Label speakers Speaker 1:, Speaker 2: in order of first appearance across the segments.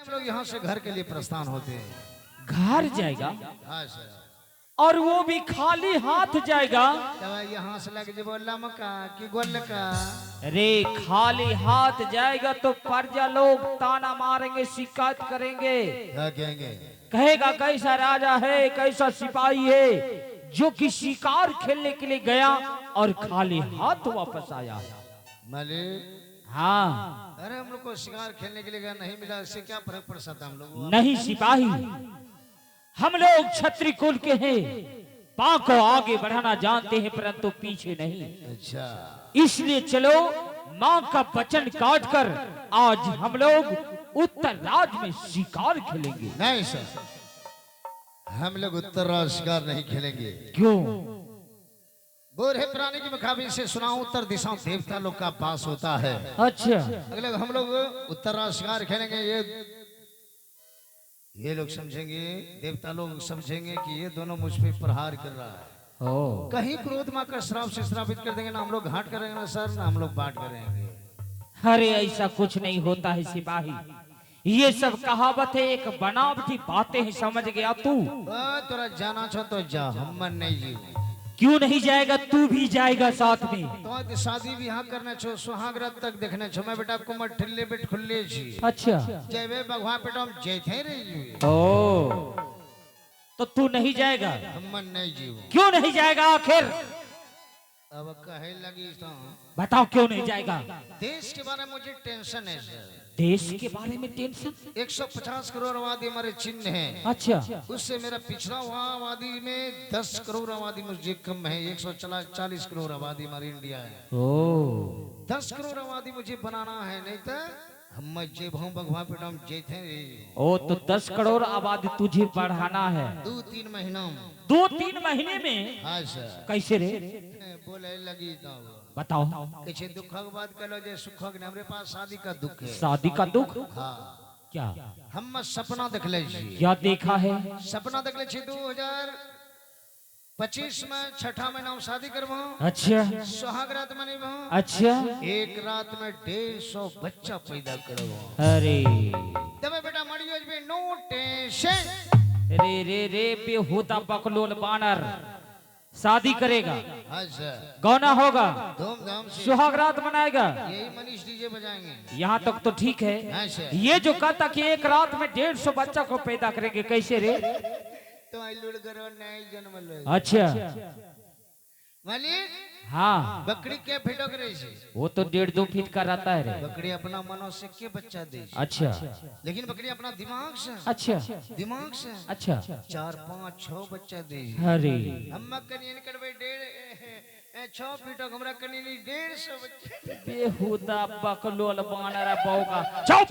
Speaker 1: हम लोग यहाँ से घर के लिए प्रस्थान होते हैं।
Speaker 2: घर जाएगा
Speaker 1: हाँ सर।
Speaker 2: और वो भी खाली हाथ जाएगा।
Speaker 1: यहाँ से लग जब लमका कि गोल का।
Speaker 2: अरे खाली हाथ जाएगा तो प्रजा लोग ताना मारेंगे, शिकायत करेंगे।
Speaker 1: क्या कहेंगे?
Speaker 2: कहेगा कैसा राजा है, कैसा सिपाही है जो कि शिकार खेलने के लिए गया और खाली हाथ वापस आया।
Speaker 1: मालिक
Speaker 2: हाँ,
Speaker 1: अरे हम लोग को शिकार खेलने के लिए गया, नहीं मिला, इससे क्या फर्क पड़ सकता हम लोग?
Speaker 2: नहीं सिपाही, हम लोग क्षत्रिय कुल के हैं, पांव को आगे बढ़ाना जानते हैं परंतु पीछे नहीं।
Speaker 1: अच्छा,
Speaker 2: इसलिए चलो माँ का वचन काट कर आज हम लोग उत्तर राज में शिकार खेलेंगे।
Speaker 1: नहीं सर, हम लोग उत्तर राज शिकार नहीं खेलेंगे।
Speaker 2: क्यों?
Speaker 1: बूढ़े प्राणी की मुखाबिर से सुनाऊं, उत्तर दिशा देवता लोग का पास होता है।
Speaker 2: अच्छा,
Speaker 1: अगले हम लोग उत्तर राज शिकार खेलेंगे। ये लोग समझेंगे, देवता लोग समझेंगे कि ये दोनों मुझ पे प्रहार कर रहा है।
Speaker 2: ओ,
Speaker 1: कहीं क्रोध मां का श्राप से श्रापित कर देंगे ना, हम लोग घाट करेंगे ना सर, ना हम लोग बाट करेंगे।
Speaker 2: अरे ऐसा कुछ नहीं होता है सिपाही, ये सब कहावत है, एक बनावटी बातें हैं, समझ गया तू?
Speaker 1: तोरा जाना छो तो जा, हम मन नहीं जी।
Speaker 2: क्यों नहीं जाएगा? तू भी जाएगा साथ में।
Speaker 1: तो शादी ब्याह करने छो, सुहाग रात तक देखने छो, मैं बेटा कुमार ठिल्ले बेट खुल्ले छी।
Speaker 2: अच्छा,
Speaker 1: जेबे बगवा पेट हम जेथे रही।
Speaker 2: ओ, तो तू नहीं जाएगा?
Speaker 1: हम मन नहीं जीव।
Speaker 2: क्यों नहीं जाएगा आखिर?
Speaker 1: अब कहे लगी तो
Speaker 2: बताओ क्यों नहीं जाएगा?
Speaker 1: देश के बारे में मुझे टेंशन है सर।
Speaker 2: देश के बारे में टेंशन?
Speaker 1: 150 करोड़ आबादी हमारे चिन्ह है।
Speaker 2: अच्छा,
Speaker 1: उससे मेरा पिछड़ा हुआ आबादी में 10 करोड़ आबादी मुझे कम है। 140 करोड़ आबादी हमारी इंडिया है।
Speaker 2: ओ,
Speaker 1: 10 करोड़ आबादी मुझे बनाना है, नहीं तो हम जे भाव बगवा पेट हम जेथे।
Speaker 2: ओ, तो 10 करोड़ आबादी तुझे बढ़ाना है
Speaker 1: 2-3 महीना में।
Speaker 2: 2-3 महीने में?
Speaker 1: हाँ सर।
Speaker 2: कैसे रे?
Speaker 1: बोले लगी तो
Speaker 2: बताओ।
Speaker 1: किसी दुख की बात कर लो, जे सुख के हमारे पास शादी का दुख है।
Speaker 2: शादी का दुख?
Speaker 1: हाँ,
Speaker 2: क्या?
Speaker 1: हम सपना देख ले छी।
Speaker 2: क्या देखा है?
Speaker 1: सपना देख ले छी 2025 में 6ठा महीना में शादी करबो।
Speaker 2: अच्छा,
Speaker 1: सुहाग रात मनेबो।
Speaker 2: अच्छा,
Speaker 1: एक रात में 150 बच्चा पैदा करबो।
Speaker 2: अरे
Speaker 1: तबे बेटा मरियो जबे, नो टेंशन।
Speaker 2: रे रे रे बेहुदा बकलोल बानर शादी करेगा,
Speaker 1: अच्छा,
Speaker 2: गौना होगा,
Speaker 1: धूमधाम से
Speaker 2: सुहागरात मनाएगा,
Speaker 1: यही मनीष डीजे बजाएंगे।
Speaker 2: यहाँ तक तो ठीक है।
Speaker 1: अच्छा,
Speaker 2: ये जो कहता कि एक रात में 150 बच्चा को पैदा करेंगे, कैसे रे?
Speaker 1: तो आई लुड़ करो नहीं जन्म लो।
Speaker 2: अच्छा,
Speaker 1: मालिक
Speaker 2: हाँ,
Speaker 1: बकरी के फेटो करे छी?
Speaker 2: वो तो 1.5-2 फीट का रहता है रे।
Speaker 1: बकरी अपना मनो से के बच्चा दे छी।
Speaker 2: अच्छा,
Speaker 1: लेकिन बकरी अपना दिमाग से,
Speaker 2: अच्छा,
Speaker 1: दिमाग से
Speaker 2: अच्छा,
Speaker 1: 4-5-6 बच्चा दे।
Speaker 2: अरे
Speaker 1: हम कनियन करबे 1.5-6 फीट हमरा कनियन 150 बच्चा।
Speaker 2: बेहुदा बकलोल बानर बौका। चुप!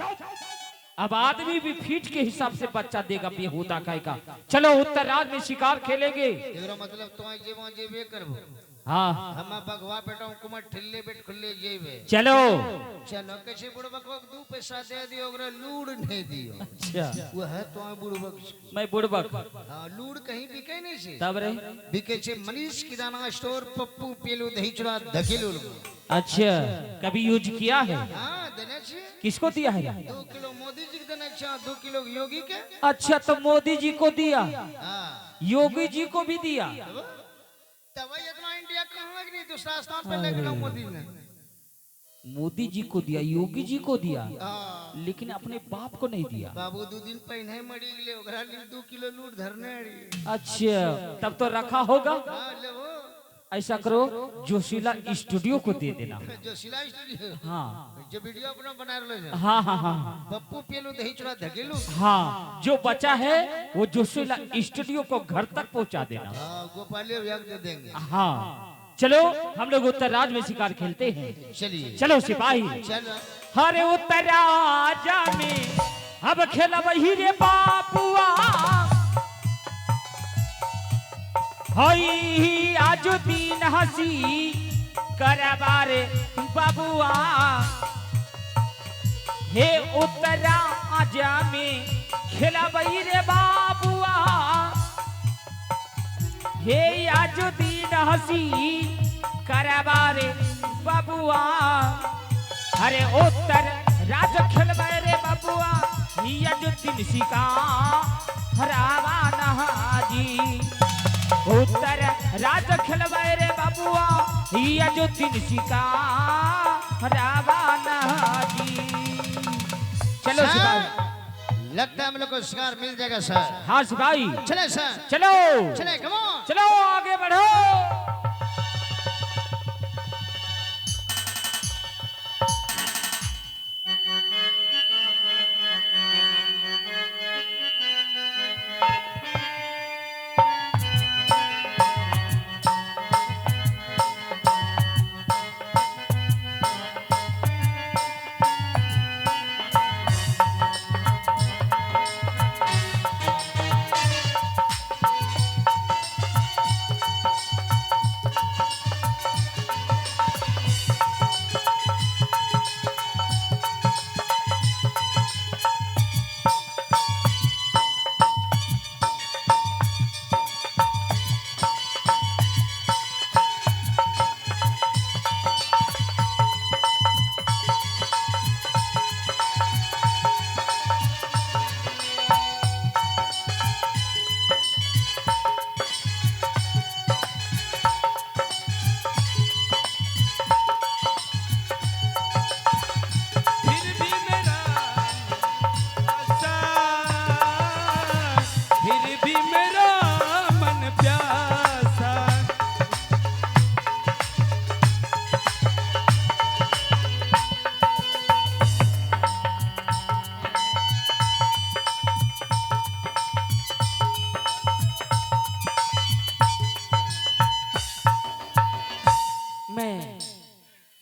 Speaker 2: अब आदमी भी फीट के हिसाब से बच्चा देगा, बेहुदा कहेगा। चलो उत्तर राज में शिकार खेलेंगे।
Speaker 1: एकरो मतलब तो जेबो जेबे करबो।
Speaker 2: हाँ,
Speaker 1: हम बगवा बेटा कुमार ठिल्ले बेट खुल्ले जेबे।
Speaker 2: चलो।
Speaker 1: चलो कैसे बुड़बक को 2 पैसा दे दियो, ओकरा लूड़ नहीं दियो।
Speaker 2: अच्छा,
Speaker 1: वो है तो बुड़बक।
Speaker 2: मैं बुड़बक।
Speaker 1: हां, लूड़ कहीं बिके नहीं छे।
Speaker 2: तब रे?
Speaker 1: बिके छे मनीष किराना स्टोर, पप्पू पेलू दही चूड़ा धकेलू।
Speaker 2: अच्छा, कभी यूज किया है?
Speaker 1: हां, देने छे।
Speaker 2: किसको दिया है?
Speaker 1: 2 किलो मोदी जी के देने छे, 2 किलो योगी के।
Speaker 2: अच्छा, तो मोदी जी को दिया,
Speaker 1: हां,
Speaker 2: योगी जी को भी दिया।
Speaker 1: तब इतना इंडिया कहां लग नहीं, दूसरा स्थान पे लग गया मोदी ने।
Speaker 2: मोदी जी को दिया, योगी जी को दिया,
Speaker 1: हां,
Speaker 2: लेकिन अपने बाप को नहीं दिया।
Speaker 1: बाबू 2 दिन पहले मरी गेले, ओकरा लिए 2 किलो लूट धरने रही।
Speaker 2: अच्छा, तब तो रखा होगा।
Speaker 1: हां, ले वो
Speaker 2: ऐसा करो, जोशीला स्टूडियो को दे देना।
Speaker 1: जो सिला स्टूडियो,
Speaker 2: हाँ,
Speaker 1: जो वीडियो अपना बना रहे हैं।
Speaker 2: हाँ, हाँ, हाँ,
Speaker 1: पप्पू पेलू दही चूड़ा धकेलू।
Speaker 2: हाँ, जो बचा है वो जोशीला स्टूडियो को घर तक पहुंचा देना।
Speaker 1: हाँ, गोपालिया विभाग दे देंगे।
Speaker 2: हाँ, चलो हम लोग उत्तर राज में शिकार खेलते हैं।
Speaker 1: चलिए
Speaker 2: चलो सिपाही।
Speaker 1: चलो।
Speaker 2: हरे उत्तर राजा में अब खेला वही रे बापुआ, हई आज दिन हसी करबारे बाबुआ। हे उत्तर राजा में खेला वही रे बाबुआ, हे आज दिन हसी करबारे बाबुआ। अरे उत्तर राज खेलबे रे बाबुआ, हिया जो तीन शिका हरावा नहाजी उत्तर राज खेलवे रे बाबुआ हिया जो तीन शिका हरावा नहाजी। चलो सिपाही,
Speaker 1: लगता है हम लोग को शिकार मिल जाएगा सर।
Speaker 2: हाँ सिपाही
Speaker 1: चले सर,
Speaker 2: चलो
Speaker 1: चले, कम ऑन।
Speaker 2: चलो आगे बढ़ो।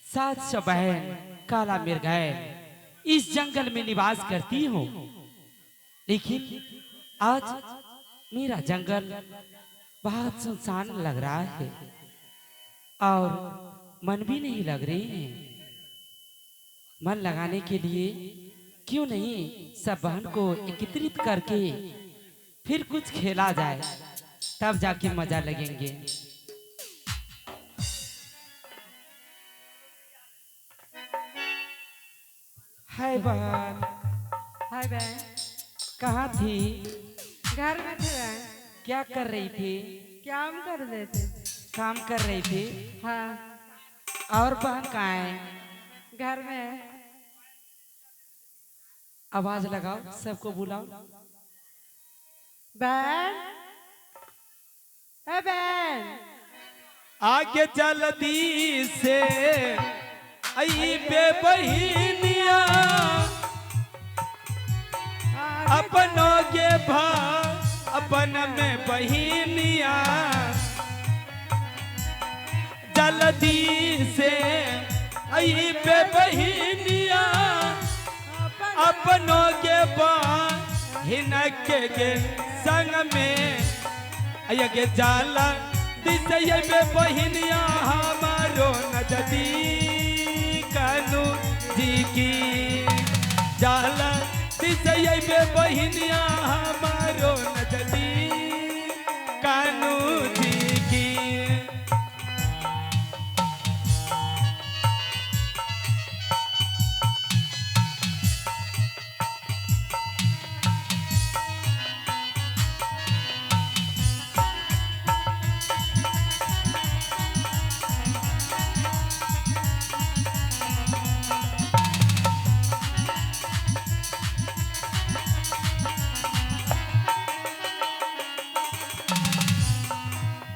Speaker 2: सात सौ बहन काला मिर्गैल इस जंगल में निवास करती हूँ, लेकिन आज मेरा जंगल बहुत सुनसान लग रहा है और मन भी नहीं लग रहे हैं। मन लगाने के लिए क्यों नहीं सब बहन को एकत्रित करके फिर कुछ खेला जाए, तब जाके मजा लगेंगे। हाय बहन।
Speaker 3: हाय बहन।
Speaker 2: कहाँ थी?
Speaker 3: घर में थे बहन।
Speaker 2: क्या कर रही थी?
Speaker 3: काम कर रहे थे।
Speaker 2: काम कर रही थी?
Speaker 3: हाँ।
Speaker 2: और बहन कहाँ है?
Speaker 3: घर में है।
Speaker 2: आवाज लगाओ, सबको बुलाओ।
Speaker 3: बहन, बहन
Speaker 2: आगे जल्दी से आई बे बहिनिया अपनों के भा अपन में बहिनिया जल्दी से आई बे बहिनिया अपनों के बहिन के संग में ये जाला दिसे ये बहिनिया हमारो नजदी कानू जी की जाला दिसे ये बहिनिया हमारो नजदी कानू जी की।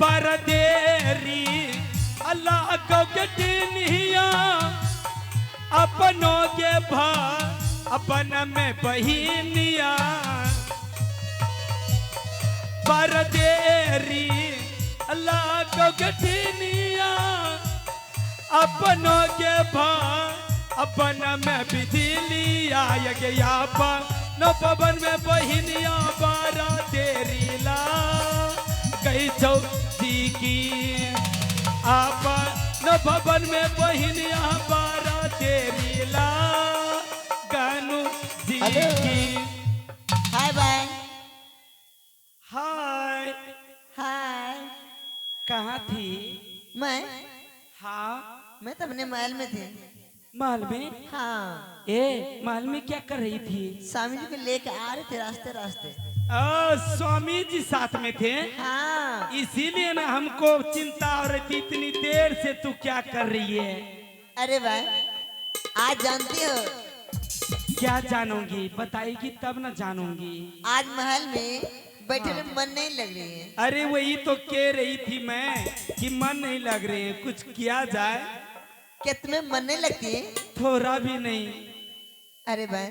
Speaker 2: परदेरी अल्लाह को गटिनिया अपनों के भा अपन में बहिनिया परदेरी अल्लाह को गटिनिया अपनों के भा अपन में बिजलिया यज्ञापा न पवन में बहिनिया बारा तेरी ला गई चौथी की आपा न भवन में बहिनिया बारा तेरी ला गानू जी की।
Speaker 4: Hi bye.
Speaker 2: Hi
Speaker 4: hi.
Speaker 2: कहाँ थी?
Speaker 4: मैं
Speaker 2: हाँ
Speaker 4: मैं तो अपने महल में थी।
Speaker 2: महल में?
Speaker 4: हाँ,
Speaker 2: महल में क्या कर रही थी?
Speaker 4: स्वामी जी को लेके आ रहे थे रास्ते रास्ते।
Speaker 2: स्वामी जी साथ में थे?
Speaker 4: हाँ,
Speaker 2: इसीलिए ना हमको चिंता हो रही थी इतनी देर से तू क्या कर रही है।
Speaker 4: अरे भाई आज जानती हो,
Speaker 2: क्या जानूंगी? बताएगी तब ना जानूंगी।
Speaker 4: आज महल में बैठे में मन नहीं लग रही है।
Speaker 2: अरे वही तो कह रही थी मैं कि मन नहीं लग रहे हैं, कुछ किया जाए।
Speaker 4: क्या तुम्हें मन नहीं लगती है?
Speaker 2: थोड़ा भी नहीं।
Speaker 4: अरे भाई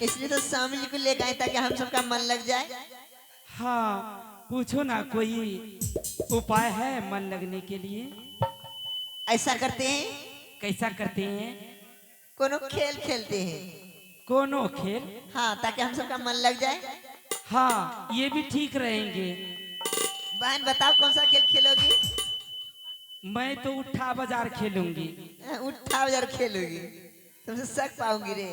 Speaker 4: इसलिए तो स्वामी जी को लेकर आए ताकि हम सबका मन लग जाए।
Speaker 2: हाँ पूछो ना, कोई उपाय है मन लगने के लिए?
Speaker 4: ऐसा करते हैं,
Speaker 2: कैसा करते हैं?
Speaker 4: कोनो खेल खेलते हैं।
Speaker 2: कोनो खेल?
Speaker 4: हाँ, ताकि हम सबका मन लग जाए।
Speaker 2: हाँ ये भी ठीक रहेंगे।
Speaker 4: बहन बताओ कौन सा खेल खेलोगी?
Speaker 2: मैं तो उठा बाजार खेलूंगी।
Speaker 4: उठा बाजार खेलोगी? तुमसे शक पाऊंगी रे।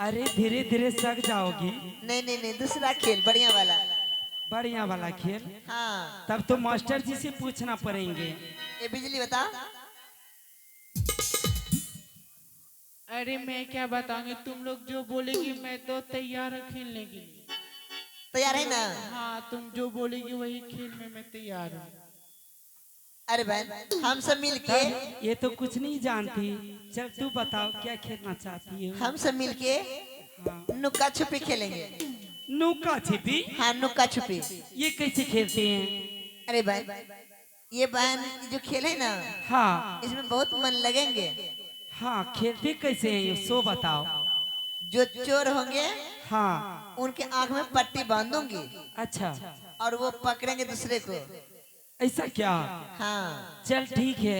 Speaker 2: अरे धीरे धीरे सक जाओगी।
Speaker 4: नहीं नहीं नहीं, दूसरा खेल बढ़िया वाला।
Speaker 2: बढ़िया वाला खेल?
Speaker 4: हाँ,
Speaker 2: तब तो मास्टर जी से पूछना पड़ेंगे।
Speaker 4: ये बिजली बता।
Speaker 5: अरे मैं क्या बताऊंगी, तुम लोग जो बोलेगी मैं तो तैयार है खेलने के लिए।
Speaker 4: तैयार है ना?
Speaker 5: हाँ तुम जो बोलेगी वही खेल में मैं तैयार हूँ।
Speaker 4: अरे बहन हम सब मिलके,
Speaker 2: ये तो कुछ नहीं जानती। चल तू बताओ क्या खेलना चाहती हो?
Speaker 4: हम सब मिलके
Speaker 2: हाँ।
Speaker 4: नुक्का छुपी खेलेंगे।
Speaker 2: नुका छिपी?
Speaker 4: हाँ नुक्का छुपी।
Speaker 2: ये कैसे खेलते हैं?
Speaker 4: अरे बहन ये बहन जो खेल है ना,
Speaker 2: हाँ
Speaker 4: इसमें बहुत मन लगेंगे।
Speaker 2: हाँ खेलते कैसे हैं ये सो बताओ।
Speaker 4: जो चोर होंगे
Speaker 2: हाँ
Speaker 4: उनके आंख में पट्टी बांधूंगी
Speaker 2: अच्छा,
Speaker 4: और वो पकड़ेंगे दूसरे को।
Speaker 2: ऐसा क्या?
Speaker 4: हाँ
Speaker 2: चल ठीक है,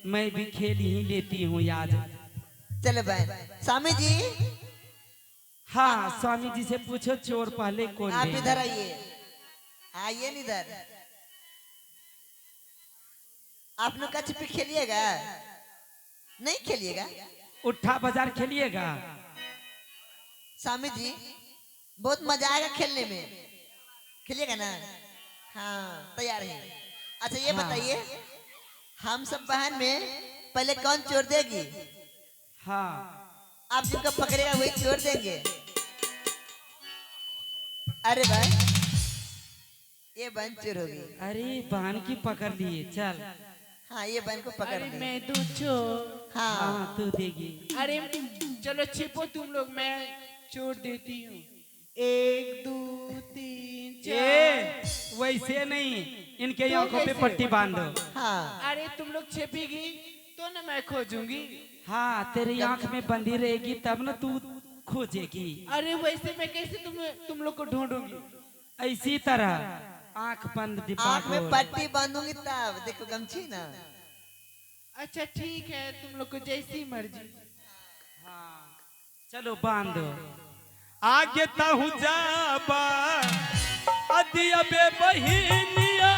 Speaker 2: मैं भी खेल ही लेती हूँ याद।
Speaker 4: चलो बहन। स्वामी जी
Speaker 2: हाँ स्वामी जी से पूछो चोर पहले कौन
Speaker 4: आप
Speaker 2: है?
Speaker 4: इधर आइए, आइए न इधर। आप लोग का छिपी खेलिएगा? नहीं खेलिएगा?
Speaker 2: उठा बाजार खेलिएगा?
Speaker 4: स्वामी जी बहुत मजा आएगा खेलने में, खेलिएगा ना? हाँ तैयार है। अच्छा ये
Speaker 2: हाँ।
Speaker 4: बताइए, हम सब बहन में पहले कौन चोर देगी?
Speaker 2: हाँ
Speaker 4: आप जिनको पकड़ेगा वही चोर देंगे। अरे भाई ये बहन चोर होगी।
Speaker 2: अरे बहन की पकड़ लिए। चल
Speaker 4: हाँ ये बहन को पकड़
Speaker 5: अरे
Speaker 4: ले।
Speaker 5: मैं तो चोर।
Speaker 4: हाँ
Speaker 2: हाँ तू देगी।
Speaker 5: अरे चलो छिपो तुम लोग, मैं छोड़ देती हूँ। 1 2 3 4।
Speaker 2: वैसे नहीं, इनके आंखों पे पट्टी बांधो।
Speaker 4: हाँ
Speaker 5: अरे तुम लोग छिपेगी तो ना मैं खोजूंगी।
Speaker 2: हाँ तेरी आंख में बंधी रहेगी तब ना तू खोजेगी।
Speaker 5: अरे वैसे मैं कैसे तुम लोग को ढूंढूंगी?
Speaker 2: ऐसी तरह आंख बंद
Speaker 4: आँख
Speaker 2: दिमाग
Speaker 4: में पट्टी बांधूंगी तब देखो गमछी ना।
Speaker 5: अच्छा ठीक है, तुम लोग को जैसी मर्जी।
Speaker 2: हाँ चलो बांधो। आगे ताहू जाबा अदिया बे बहिनिया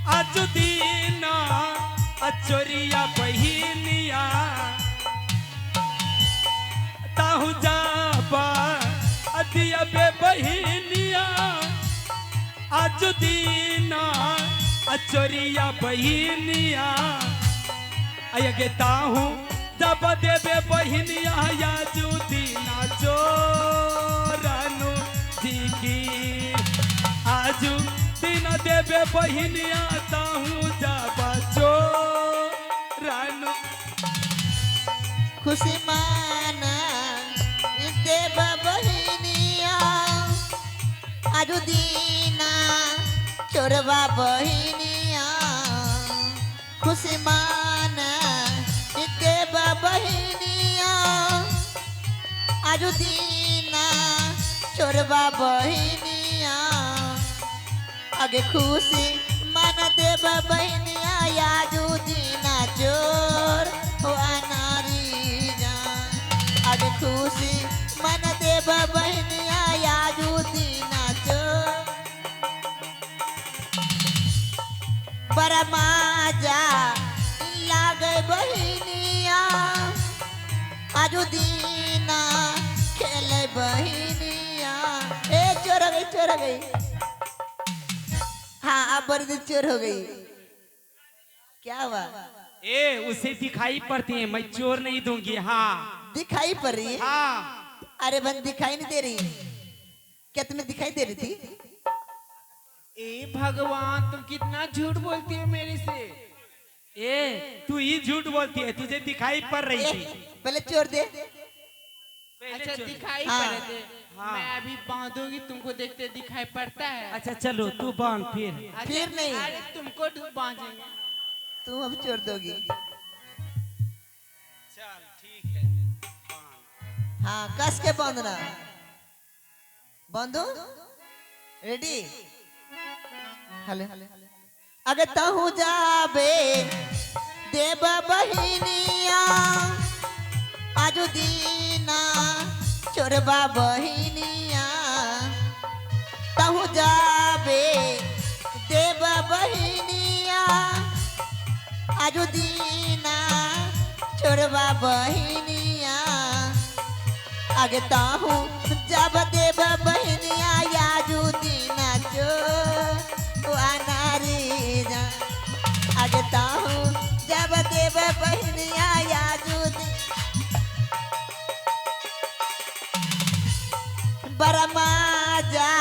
Speaker 2: आज दीना अचोरिया बहिनिया ताहू जाबा अदिया बे बहिनिया आज दीना अचोरिया बहिनिया अयगे ताहू जब देवे बहिनिया याजू दीना चोरानु जी की आजू दीना देवे बहिनिया ताहू जब चोरानु।
Speaker 4: खुशी माना देव बहिनिया आजू दीना चोरवा बहिनिया। खुशी माना देव बहिनिया आजू दीना चोरवा बहिनिया। आगे खुशी माना देव बहिनिया आजू दीना चोर हो नारी जान। आगे खुशी माना देव बहिनिया आजू दीना चोर। बड़ा माजा लागे बहिनिया आजू दीना खेले बहिनिया। ए चोर हो गई, चोर हो गई। हाँ अब बड़ी चोर हो गई। क्या हुआ?
Speaker 2: उसे दिखाई पड़ती है, मैं चोर नहीं दूंगी। हाँ
Speaker 4: दिखाई पड़ रही है?
Speaker 2: हाँ।
Speaker 4: अरे बंद दिखाई नहीं दे रही। क्या तुम्हें दिखाई दे रही थी?
Speaker 5: ए भगवान, तुम कितना झूठ बोलती है मेरे से।
Speaker 2: तू ही झूठ बोलती है, तुझे दिखाई पड़ रही
Speaker 4: ए,
Speaker 2: थी।
Speaker 4: पहले चोर दे।
Speaker 5: अच्छा दिखाई
Speaker 4: हाँ।
Speaker 5: पड़े थे।
Speaker 2: हाँ।
Speaker 5: मैं अभी बांधूंगी, तुमको देखते दिखाई पड़ता है।
Speaker 2: अच्छा चलो तू बांध फिर।
Speaker 5: अच्छा,
Speaker 4: फिर नहीं।
Speaker 5: अरे तुमको बांधेंगे।
Speaker 4: तुम अब चोर दोगी।
Speaker 2: चल ठीक है,
Speaker 4: हाँ कस के बांधना। बांधो। रेडी? हेलो। अगर तहु जाबे देव बहिनिया आजू दीना चोरबा बहिनिया। तहु जाबे देव बहिनिया आजू दीना चोरबा बहिनिया। आगे ताहू जब देव बहिनिया याजू दीना चो अनारी जा। आगे ताहू जब देव बहिनिया याजू बरमाजा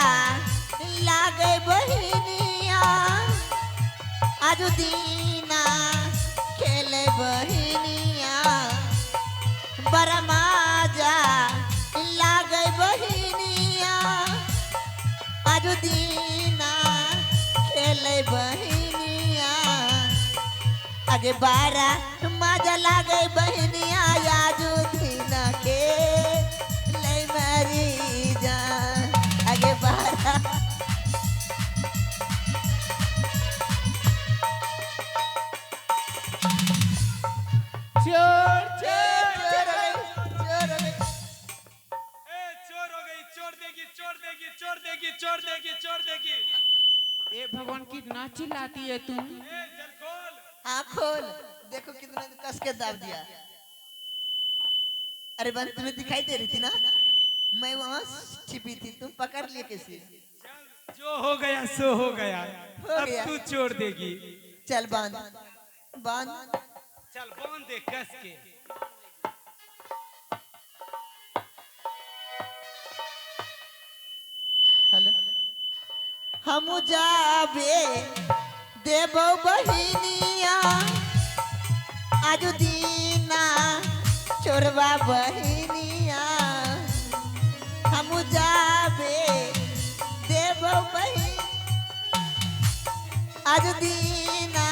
Speaker 4: लागे बहिनिया आजू दीना खेले बहिनिया। बरमाजा लागे बहिनिया आजू दीना खेले बहिनिया। आगे बारा मजा लागे बहिनिया आजू दीना के ले मरी जा। आगे बारा
Speaker 5: चोर
Speaker 4: चोर
Speaker 5: चोर।
Speaker 2: चोर हो गई, चोर देगी, चोर देगी, चोर देगी, चोर देगी, चोर देगी।
Speaker 5: ए भगवान, कितना चिल्लाती है तुम।
Speaker 2: चल खोल।
Speaker 4: हाँ खोल। देखो कितना कस के दाब दिया। अरे बंद, तुम्हें दिखाई दे रही थी ना? मैं वहां छिपी थी, तुम पकड़ लिए कैसे?
Speaker 2: जो हो गया सो हो गया,
Speaker 4: हो
Speaker 2: अब
Speaker 4: गया।
Speaker 2: तू छोड़ देगी।
Speaker 4: चल बांध बांध।
Speaker 2: चल बांध दे कस के।
Speaker 4: हेलो। हम जाबे देवो बहिनिया आजू दीना चोरवा बहिनिया। हम जाबे देवो बहिनी आजू दीना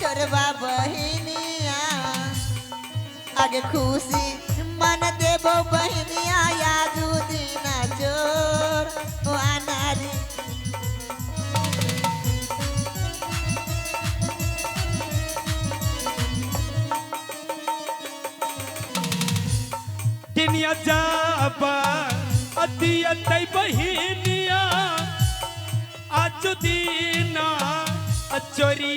Speaker 4: चोरवा बहिनिया। आगे खुशी मन देवो बहिनिया आजू दीना चोर वानारी।
Speaker 2: दिनिया जाबा अतिया तई बहिनिया आज दीना चोरिया।